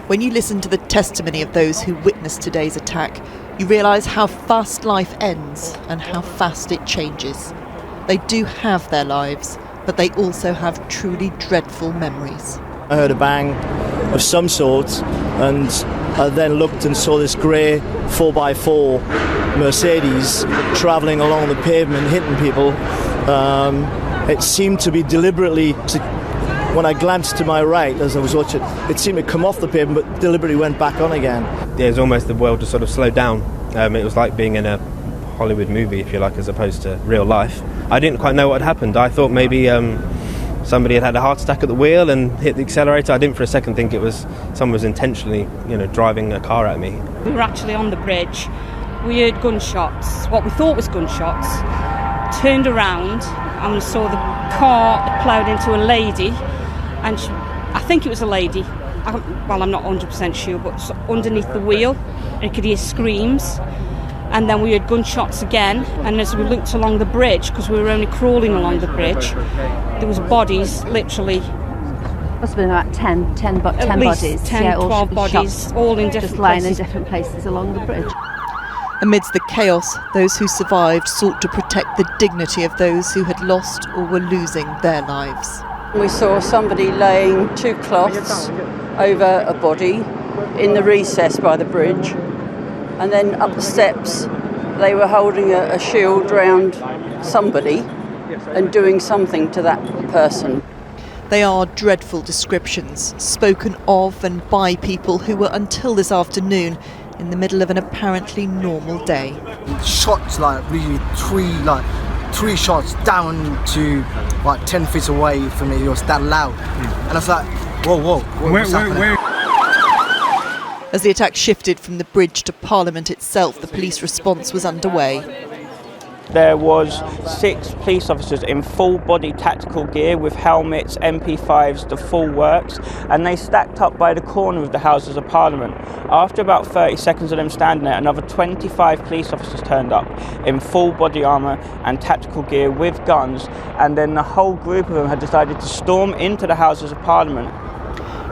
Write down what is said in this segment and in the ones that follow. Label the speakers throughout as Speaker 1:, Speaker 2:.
Speaker 1: When you listen to the testimony of those who witnessed today's attack, you realise how fast life ends and how fast it changes. They do have their lives, but they also have truly dreadful memories.
Speaker 2: I heard a bang of some sort, and I then looked and saw this grey 4x4 Mercedes travelling along the pavement, hitting people. It seemed to be deliberately, when I glanced to my right as I was watching, it seemed to come off the pavement but deliberately went back on again.
Speaker 3: Yeah, it was almost the world just sort of slowed down. It was like being in a Hollywood movie, if you like, as opposed to real life. I didn't quite know what had happened. I thought maybe somebody had a heart attack at the wheel and hit the accelerator. I didn't for a second think it was someone was intentionally, driving a car at me.
Speaker 4: We were actually on the bridge. We heard gunshots, what we thought was gunshots. Turned around and we saw the car had ploughed into a lady, and I think it was a lady. I'm not 100% sure, but underneath the wheel, you could hear screams. And then we heard gunshots again, and as we looked along the bridge, because we were only crawling along the bridge, there was bodies, literally.
Speaker 5: Must have been about 10 bodies.
Speaker 4: 10, 12 bodies, all in different
Speaker 5: just lying
Speaker 4: places.
Speaker 5: in different places along the bridge.
Speaker 1: Amidst the chaos, those who survived sought to protect the dignity of those who had lost or were losing their lives.
Speaker 6: We saw somebody laying two cloths over a body in the recess by the bridge, and then up the steps they were holding a shield round somebody and doing something to that person.
Speaker 1: They are dreadful descriptions, spoken of and by people who were, until this afternoon, in the middle of an apparently normal day.
Speaker 7: Shots really three shots down to 10 feet away from me. It was that loud, and I was like, whoa, what's happening?
Speaker 1: As the attack shifted from the bridge to Parliament itself, the police response was underway.
Speaker 8: There was 6 police officers in full-body tactical gear with helmets, MP5s, the full works, and they stacked up by the corner of the Houses of Parliament. After about 30 seconds of them standing there, another 25 police officers turned up in full-body armour and tactical gear with guns, and then the whole group of them had decided to storm into the Houses of Parliament.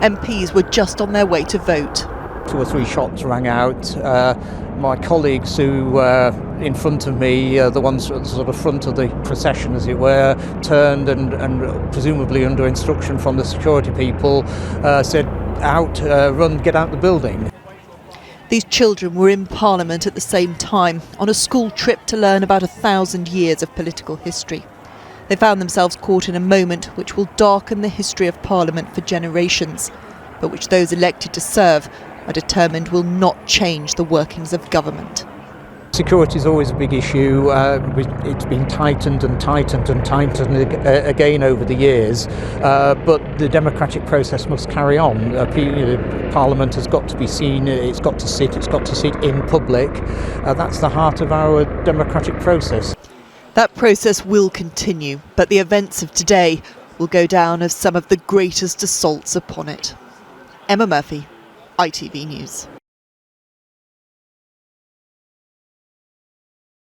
Speaker 1: MPs were just on their way to vote.
Speaker 9: 2 or 3 shots rang out. My colleagues who were in front of me, the ones at the sort of front of the procession, as it were, turned and presumably under instruction from the security people, said, out, run, get out the building.
Speaker 1: These children were in Parliament at the same time, on a school trip to learn about 1,000 years of political history. They found themselves caught in a moment which will darken the history of Parliament for generations, but which those elected to serve are determined will not change the workings of government.
Speaker 9: Security is always a big issue. It's been tightened again over the years, but the democratic process must carry on. Parliament has got to be seen, it's got to sit in public. That's the heart of our democratic process.
Speaker 1: That process will continue, but the events of today will go down as some of the greatest assaults upon it. Emma Murphy, ITV News.